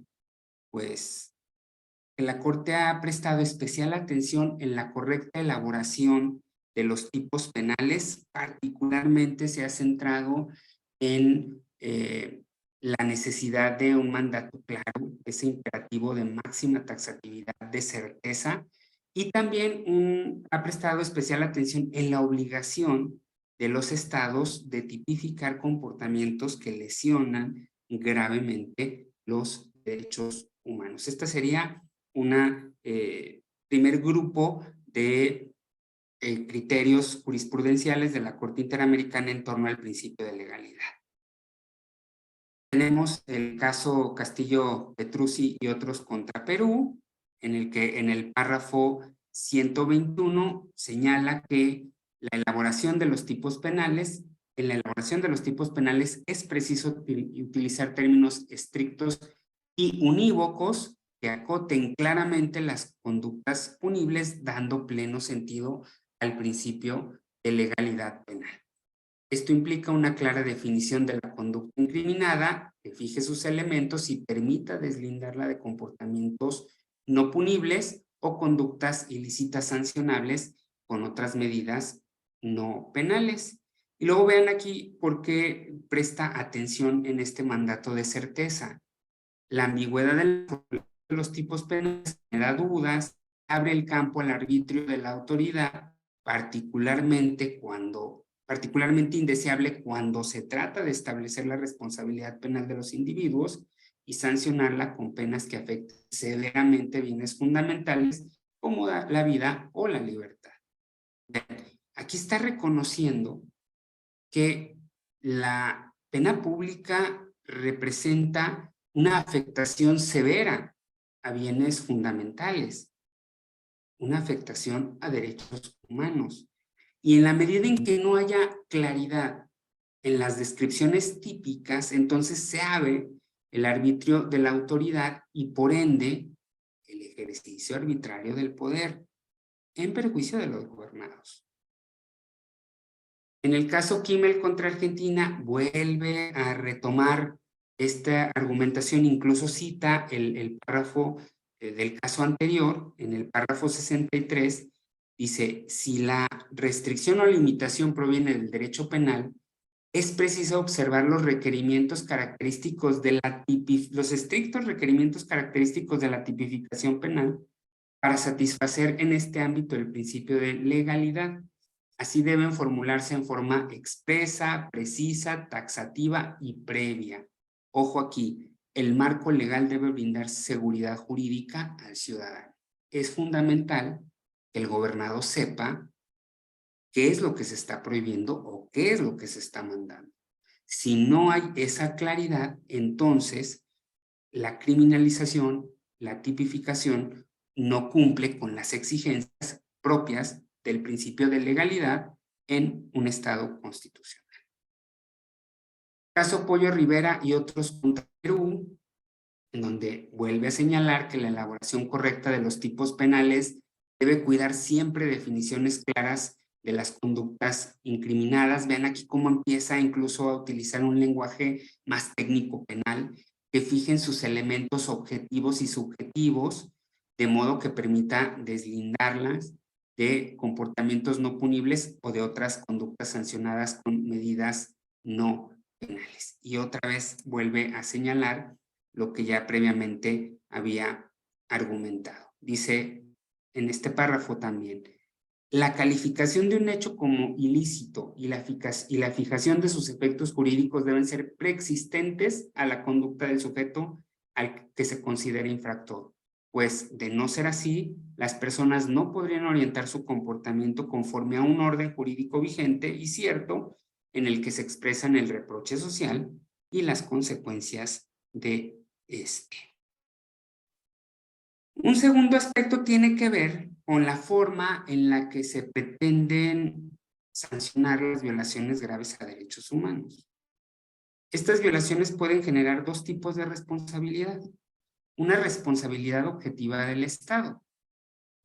pues que la Corte ha prestado especial atención en la correcta elaboración de los tipos penales. Particularmente se ha centrado en la necesidad de un mandato claro, ese imperativo de máxima taxatividad, de certeza, y también ha prestado especial atención en la obligación de los estados de tipificar comportamientos que lesionan gravemente los derechos humanos. Esta sería un primer grupo de criterios jurisprudenciales de la Corte Interamericana en torno al principio de legalidad. Tenemos el caso Castillo Petrucci y otros contra Perú, en el que en el párrafo 121 señala que la elaboración de los tipos penales, en la elaboración de los tipos penales es preciso utilizar términos estrictos y unívocos que acoten claramente las conductas punibles, dando pleno sentido al principio de legalidad penal. Esto implica una clara definición de la conducta incriminada, que fije sus elementos y permita deslindarla de comportamientos no punibles o conductas ilícitas sancionables con otras medidas no penales. Y luego vean aquí por qué presta atención en este mandato de certeza. La ambigüedad de los tipos penales da dudas, abre el campo al arbitrio de la autoridad, particularmente indeseable cuando se trata de establecer la responsabilidad penal de los individuos y sancionarla con penas que afecten severamente bienes fundamentales como la vida o la libertad. Aquí está reconociendo que la pena pública representa una afectación severa a bienes fundamentales, una afectación a derechos humanos. Y en la medida en que no haya claridad en las descripciones típicas, entonces se abre el arbitrio de la autoridad y por ende el ejercicio arbitrario del poder en perjuicio de los gobernados. En el caso Kimmel contra Argentina, vuelve a retomar esta argumentación, incluso cita el párrafo del caso anterior, en el párrafo 63, dice, si la restricción o limitación proviene del derecho penal, es preciso observar los requerimientos característicos de los estrictos requerimientos característicos de la tipificación penal para satisfacer en este ámbito el principio de legalidad. Así deben formularse en forma expresa, precisa, taxativa y previa. Ojo aquí, el marco legal debe brindar seguridad jurídica al ciudadano. Es fundamental que el gobernado sepa qué es lo que se está prohibiendo o qué es lo que se está mandando. Si no hay esa claridad, entonces la criminalización, la tipificación no cumple con las exigencias propias del principio de legalidad en un Estado constitucional. Caso Pollo Rivera y otros contra Perú, en donde vuelve a señalar que la elaboración correcta de los tipos penales debe cuidar siempre definiciones claras de las conductas incriminadas. Vean aquí cómo empieza incluso a utilizar un lenguaje más técnico penal, que fijen sus elementos objetivos y subjetivos, de modo que permita deslindarlas de comportamientos no punibles o de otras conductas sancionadas con medidas no penales. Y otra vez vuelve a señalar lo que ya previamente había argumentado. Dice en este párrafo también: la calificación de un hecho como ilícito y la fijación de sus efectos jurídicos deben ser preexistentes a la conducta del sujeto al que se considera infractor, pues de no ser así, las personas no podrían orientar su comportamiento conforme a un orden jurídico vigente y cierto en el que se expresan el reproche social y las consecuencias de este. Un segundo aspecto tiene que ver con la forma en la que se pretenden sancionar las violaciones graves a derechos humanos. Estas violaciones pueden generar dos tipos de responsabilidad. Una responsabilidad objetiva del Estado.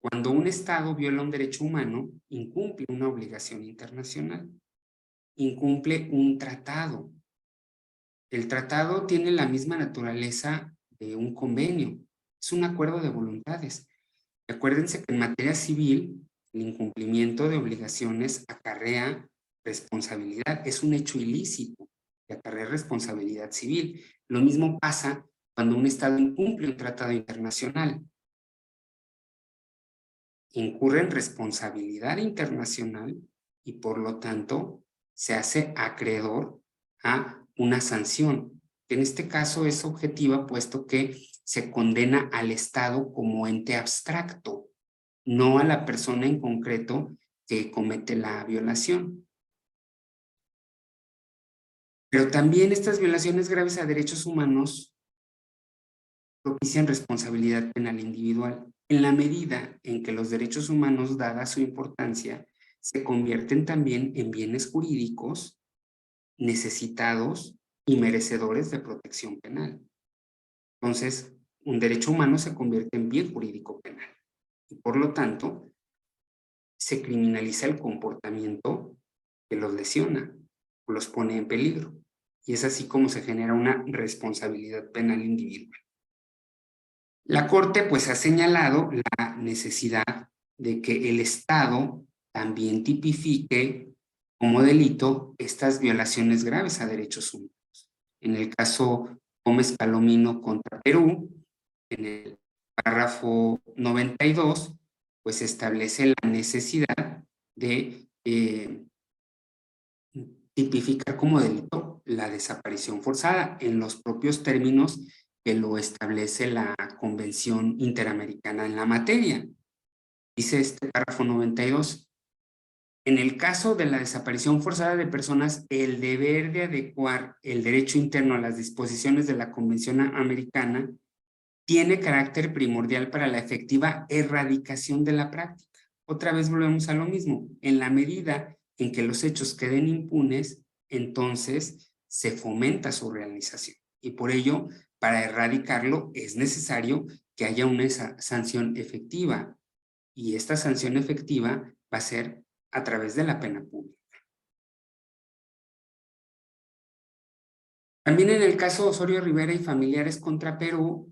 Cuando un Estado viola un derecho humano, incumple una obligación internacional, incumple un tratado. El tratado tiene la misma naturaleza de un convenio, es un acuerdo de voluntades. Acuérdense que en materia civil, el incumplimiento de obligaciones acarrea responsabilidad, es un hecho ilícito que acarrea responsabilidad civil. Lo mismo pasa cuando un Estado incumple un tratado internacional. Incurre en responsabilidad internacional y por lo tanto se hace acreedor a una sanción, que en este caso es objetiva puesto que se condena al Estado como ente abstracto, no a la persona en concreto que comete la violación. Pero también estas violaciones graves a derechos humanos propician responsabilidad penal individual, en la medida en que los derechos humanos, dada su importancia, se convierten también en bienes jurídicos necesitados y merecedores de protección penal. Entonces, un derecho humano se convierte en bien jurídico penal y por lo tanto se criminaliza el comportamiento que los lesiona o los pone en peligro. Y es así como se genera una responsabilidad penal individual. La Corte pues ha señalado la necesidad de que el Estado también tipifique como delito estas violaciones graves a derechos humanos. En el caso Gómez Palomino contra Perú, en el párrafo 92, pues establece la necesidad de tipificar como delito la desaparición forzada en los propios términos que lo establece la Convención Interamericana en la materia. Dice este párrafo 92, en el caso de la desaparición forzada de personas, el deber de adecuar el derecho interno a las disposiciones de la Convención Americana tiene carácter primordial para la efectiva erradicación de la práctica. Otra vez volvemos a lo mismo. En la medida en que los hechos queden impunes, entonces se fomenta su realización. Y por ello, para erradicarlo, es necesario que haya una sanción efectiva. Y esta sanción efectiva va a ser a través de la pena pública. También en el caso Osorio Rivera y familiares contra Perú,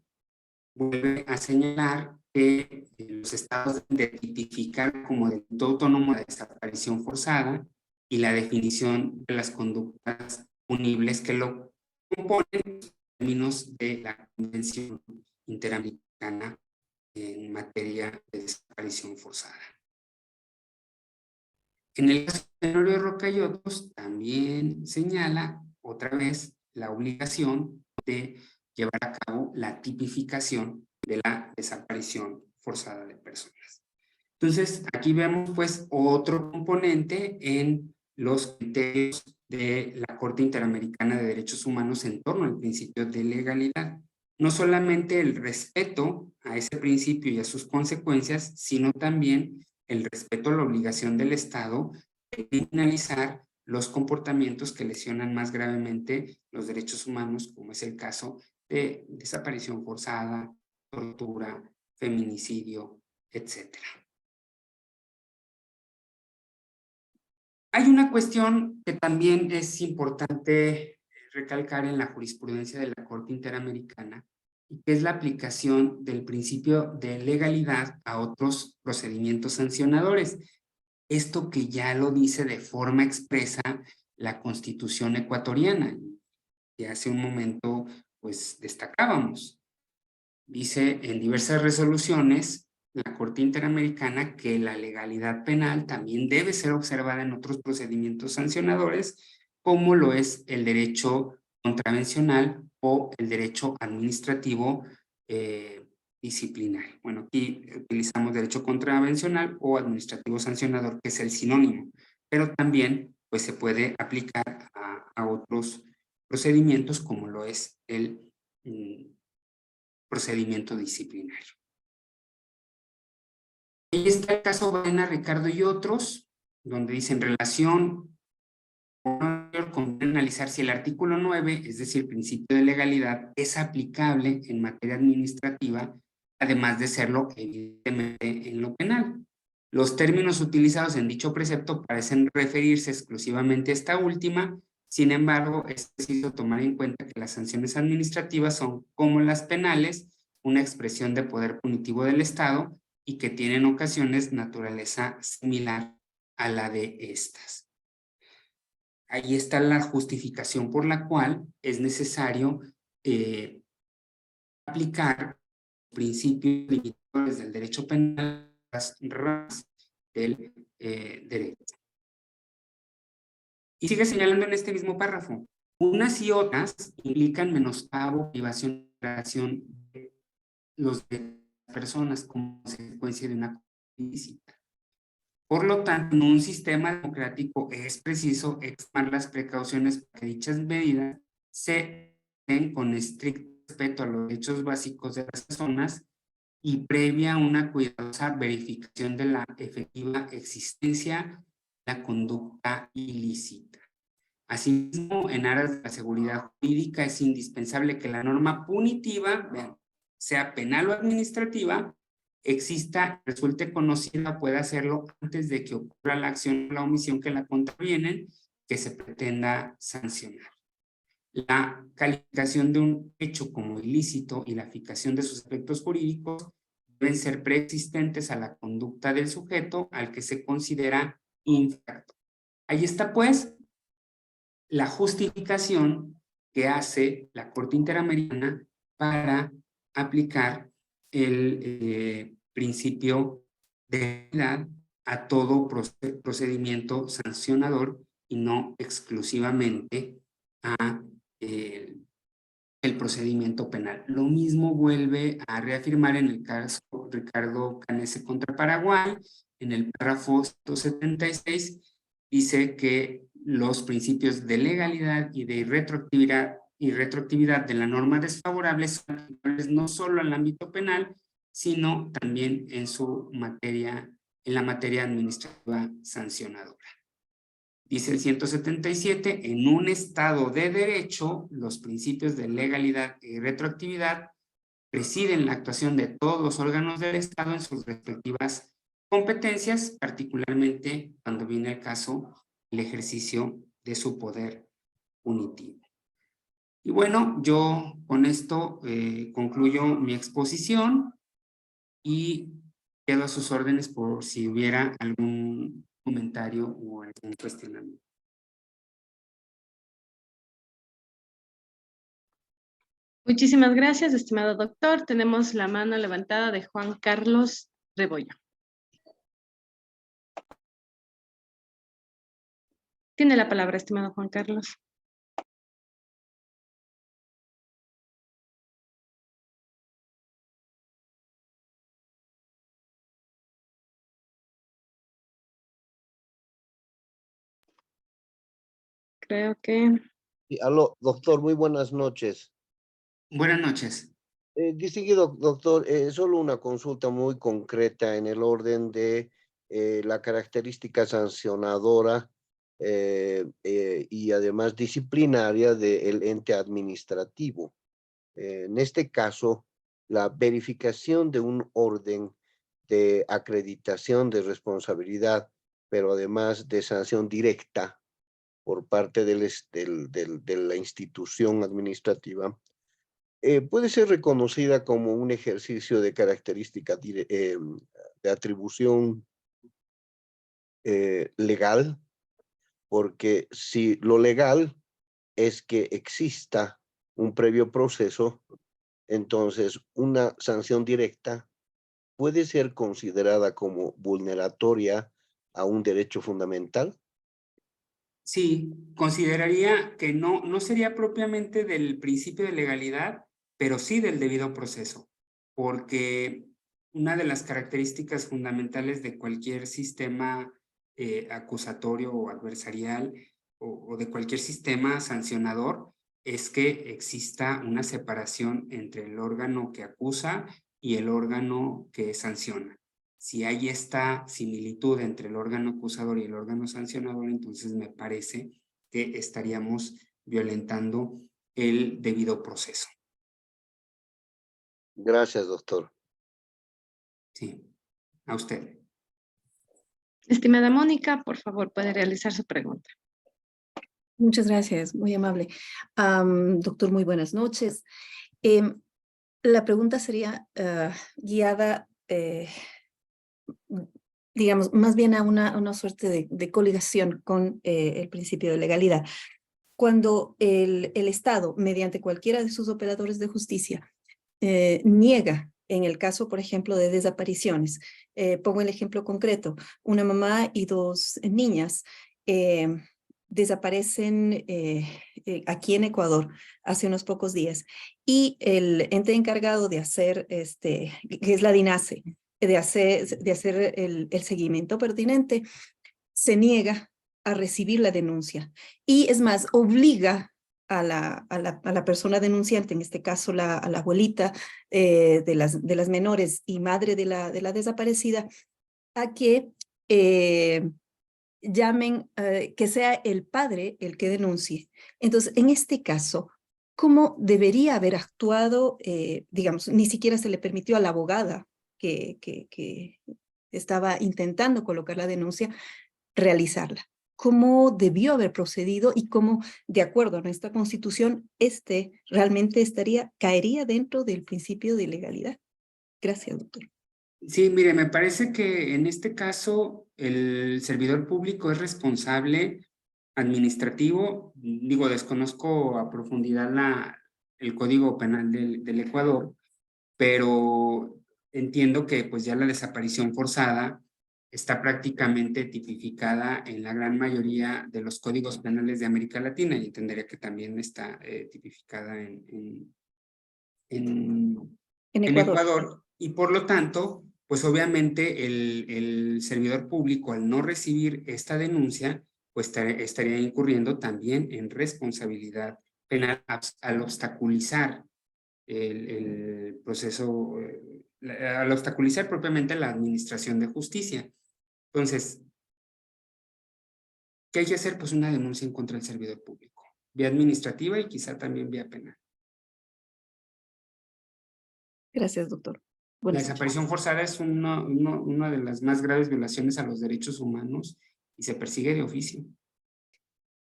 vuelve a señalar que los estados deben de tipificar como delito autónomo de desaparición forzada y la definición de las conductas punibles que lo componen en términos de la Convención Interamericana en materia de desaparición forzada. En el caso de Tenorio Roca y otros, también señala otra vez la obligación de llevar a cabo la tipificación de la desaparición forzada de personas. Entonces, aquí vemos pues otro componente en los criterios de la Corte Interamericana de Derechos Humanos en torno al principio de legalidad. No solamente el respeto a ese principio y a sus consecuencias, sino también el respeto a la obligación del Estado de criminalizar los comportamientos que lesionan más gravemente los derechos humanos, como es el caso de desaparición forzada, tortura, feminicidio, etc. Hay una cuestión que también es importante recalcar en la jurisprudencia de la Corte Interamericana, y que es la aplicación del principio de legalidad a otros procedimientos sancionadores. Esto que ya lo dice de forma expresa la Constitución ecuatoriana, que hace un momento pues destacábamos. Dice en diversas resoluciones la Corte Interamericana que la legalidad penal también debe ser observada en otros procedimientos sancionadores, como lo es el derecho contravencional o el derecho administrativo disciplinario. Bueno, aquí utilizamos derecho contravencional o administrativo sancionador, que es el sinónimo, pero también pues se puede aplicar a otros procedimientos como lo es el procedimiento disciplinario. Ahí está el caso Baena, Ricardo y otros, donde dicen relación con analizar si el artículo 9, es decir, principio de legalidad, es aplicable en materia administrativa, además de serlo evidentemente en lo penal. Los términos utilizados en dicho precepto parecen referirse exclusivamente a esta última. Sin embargo, es preciso tomar en cuenta que las sanciones administrativas son, como las penales, una expresión de poder punitivo del Estado y que tienen ocasiones naturaleza similar a la de estas. Ahí está la justificación por la cual es necesario aplicar principios limitadores del derecho penal a las ramas del derecho. Y sigue señalando en este mismo párrafo, unas y otras implican menoscabo, privación de los derechos de las personas como consecuencia de una ilícita. Por lo tanto, en un sistema democrático es preciso extremar las precauciones para que dichas medidas se den con estricto respeto a los derechos básicos de las personas y previa una cuidadosa verificación de la efectiva existencia de la conducta ilícita. Asimismo, en aras de la seguridad jurídica es indispensable que la norma punitiva, vean, sea penal o administrativa, exista, resulte conocida, pueda hacerlo antes de que ocurra la acción o la omisión que la contravienen, que se pretenda sancionar. La calificación de un hecho como ilícito y la fijación de sus aspectos jurídicos deben ser preexistentes a la conducta del sujeto al que se considera infractor. Ahí está, pues, la justificación que hace la Corte Interamericana para aplicar el principio de legalidad a todo procedimiento sancionador y no exclusivamente a el procedimiento penal. Lo mismo vuelve a reafirmar en el caso Ricardo Canese contra Paraguay, en el párrafo 176, dice que los principios de legalidad y de retroactividad de la norma desfavorable son aplicables no solo al ámbito penal, sino también en su materia, en la materia administrativa sancionadora. Dice el 177, en un Estado de derecho, los principios de legalidad y retroactividad presiden la actuación de todos los órganos del Estado en sus respectivas competencias, particularmente cuando viene el caso el ejercicio de su poder punitivo. Y bueno, yo con esto concluyo mi exposición y quedo a sus órdenes por si hubiera algún comentario o algún cuestionamiento.
Muchísimas gracias, estimado doctor. Tenemos la mano levantada de Juan Carlos Rebollo. Tiene la palabra, estimado Juan Carlos. Creo que...
Aló, doctor, muy buenas noches.
Buenas noches.
Distinguido doctor, solo una consulta muy concreta en el orden de la característica sancionadora y además disciplinaria del ente administrativo. En este caso, la verificación de un orden de acreditación de responsabilidad pero además de sanción directa por parte de la institución administrativa, puede ser reconocida como un ejercicio de característica de atribución legal, porque si lo legal es que exista un previo proceso, entonces una sanción directa puede ser considerada como vulneratoria a un derecho fundamental.
Sí, consideraría que no sería propiamente del principio de legalidad, pero sí del debido proceso, porque una de las características fundamentales de cualquier sistema acusatorio o adversarial o de cualquier sistema sancionador es que exista una separación entre el órgano que acusa y el órgano que sanciona. Si hay esta similitud entre el órgano acusador y el órgano sancionador, entonces me parece que estaríamos violentando el debido proceso.
Gracias, doctor.
Sí, a usted.
Estimada Mónica, por favor, puede realizar su pregunta.
Muchas gracias, muy amable. Doctor, muy buenas noches. La pregunta sería guiada, digamos, más bien a una suerte de coligación con el principio de legalidad. Cuando el Estado, mediante cualquiera de sus operadores de justicia, niega, en el caso, por ejemplo, de desapariciones, pongo el ejemplo concreto, una mamá y dos niñas desaparecen aquí en Ecuador hace unos pocos días, y el ente encargado de hacer, que es la DINASE, de hacer el seguimiento pertinente, se niega a recibir la denuncia, y es más, obliga a la persona denunciante, en este caso a la abuelita de las menores y madre de la desaparecida, a que llamen, que sea el padre el que denuncie. Entonces, en este caso, ¿cómo debería haber actuado? Digamos, ni siquiera se le permitió a la abogada que estaba intentando colocar la denuncia realizarla. ¿Cómo debió haber procedido y cómo, de acuerdo a nuestra Constitución, realmente caería dentro del principio de legalidad? Gracias, doctor.
Sí, mire, me parece que en este caso el servidor público es responsable administrativo. Digo, desconozco a profundidad el Código Penal del Ecuador, pero entiendo que pues ya la desaparición forzada está prácticamente tipificada en la gran mayoría de los códigos penales de América Latina, y entendería que también está tipificada en Ecuador, y por lo tanto, pues obviamente el servidor público, al no recibir esta denuncia, pues estaría incurriendo también en responsabilidad penal al obstaculizar el proceso, al obstaculizar propiamente la administración de justicia. Entonces, ¿qué hay que hacer? Pues una denuncia en contra del servidor público, vía administrativa y quizá también vía penal.
Gracias, doctor.
La desaparición forzada es una de las más graves violaciones a los derechos humanos y se persigue de oficio.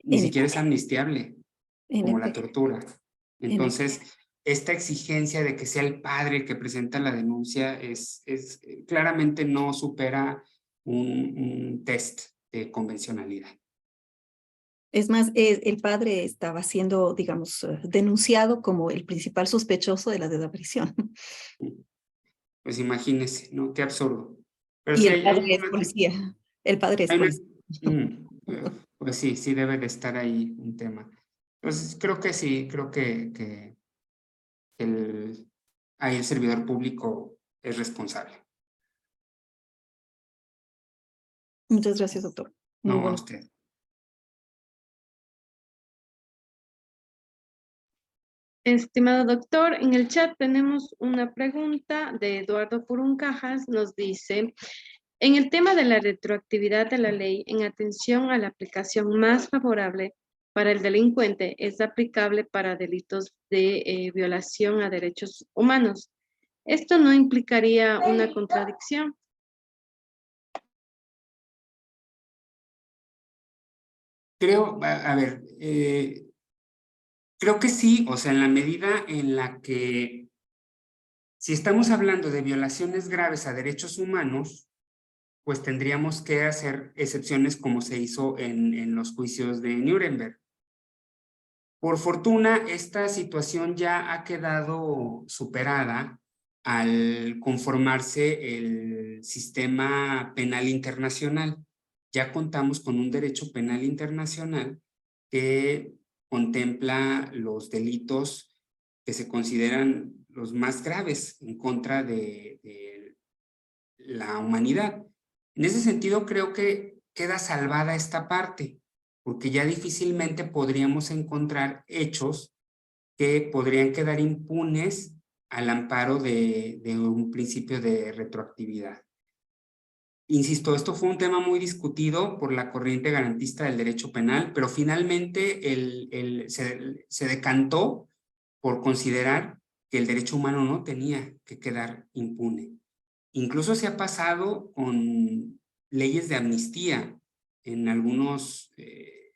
Ni siquiera es amnistiable, como la tortura. Entonces, esta exigencia de que sea el padre el que presenta la denuncia claramente no supera un test de convencionalidad.
Es más, el padre estaba siendo, digamos, denunciado como el principal sospechoso de la desaparición.
Pues imagínese, ¿no? Qué absurdo. Pero
Y
sí
el padre es policía. El padre es policía.
Pues sí debe de estar ahí un tema. Entonces, creo que sí, creo que ahí el servidor público es responsable.
Muchas gracias, doctor. Muy
No, a
bueno.
usted.
Estimado doctor, en el chat tenemos una pregunta de Eduardo Puruncajas. Nos dice, en el tema de la retroactividad de la ley, en atención a la aplicación más favorable para el delincuente, es aplicable para delitos de violación a derechos humanos. ¿Esto no implicaría una contradicción?
Creo, a ver, creo que sí, o sea, en la medida en la que si estamos hablando de violaciones graves a derechos humanos, pues tendríamos que hacer excepciones como se hizo en los juicios de Nuremberg. Por fortuna, esta situación ya ha quedado superada al conformarse el sistema penal internacional. Ya contamos con un derecho penal internacional que contempla los delitos que se consideran los más graves en contra de la humanidad. En ese sentido, creo que queda salvada esta parte, porque ya difícilmente podríamos encontrar hechos que podrían quedar impunes al amparo de un principio de retroactividad. Insisto, esto fue un tema muy discutido por la corriente garantista del derecho penal, pero finalmente se decantó por considerar que el derecho humano no tenía que quedar impune. Incluso se ha pasado con leyes de amnistía en algunos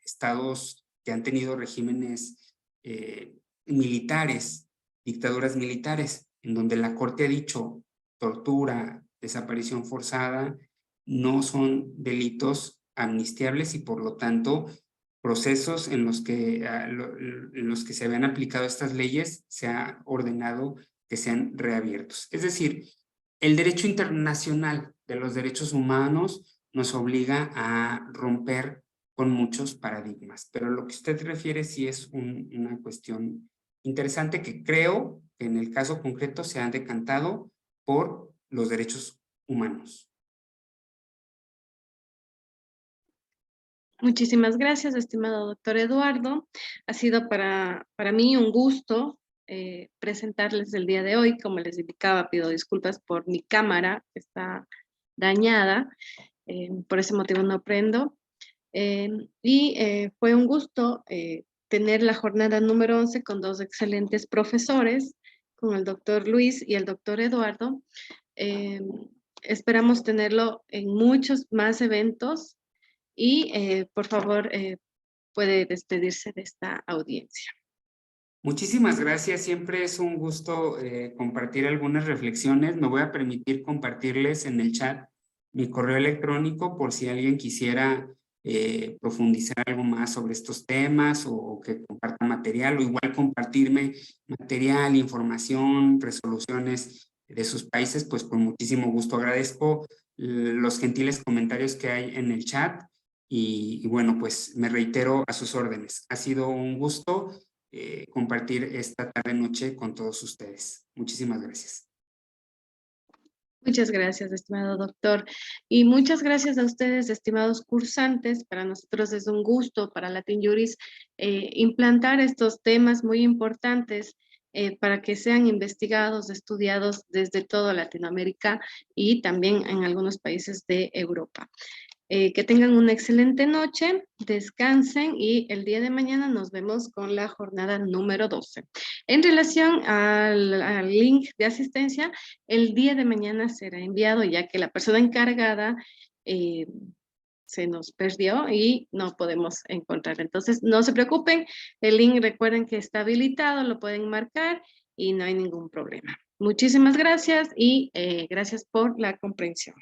estados que han tenido regímenes militares, dictaduras militares, en donde la Corte ha dicho tortura, desaparición forzada, no son delitos amnistiables y por lo tanto procesos en los que se habían aplicado estas leyes se ha ordenado que sean reabiertos. Es decir, el derecho internacional de los derechos humanos nos obliga a romper con muchos paradigmas, pero lo que usted refiere sí es una cuestión interesante que creo que en el caso concreto se han decantado por los derechos humanos.
Muchísimas gracias, estimado doctor Eduardo. Ha sido para mí un gusto presentarles el día de hoy. Como les indicaba, pido disculpas por mi cámara, que está dañada. Por ese motivo no prendo. Fue un gusto tener la jornada número 11 con dos excelentes profesores, con el doctor Luis y el doctor Eduardo. Esperamos tenerlo en muchos más eventos y por favor puede despedirse de esta audiencia.
Muchísimas gracias, siempre es un gusto compartir algunas reflexiones. Me voy a permitir compartirles en el chat mi correo electrónico por si alguien quisiera profundizar algo más sobre estos temas o que comparta material o igual compartirme material, información, resoluciones de sus países, pues con muchísimo gusto agradezco los gentiles comentarios que hay en el chat y bueno, pues me reitero a sus órdenes. Ha sido un gusto compartir esta tarde-noche con todos ustedes. Muchísimas gracias.
Muchas gracias, estimado doctor. Y muchas gracias a ustedes, estimados cursantes. Para nosotros es un gusto, para Latin Juris, implantar estos temas muy importantes para que sean investigados, estudiados desde toda Latinoamérica y también en algunos países de Europa. Que tengan una excelente noche, descansen y el día de mañana nos vemos con la jornada número 12. En relación al link de asistencia, el día de mañana será enviado ya que la persona encargada se nos perdió y no podemos encontrar. Entonces, no se preocupen, el link recuerden que está habilitado, lo pueden marcar y no hay ningún problema. Muchísimas gracias y gracias por la comprensión.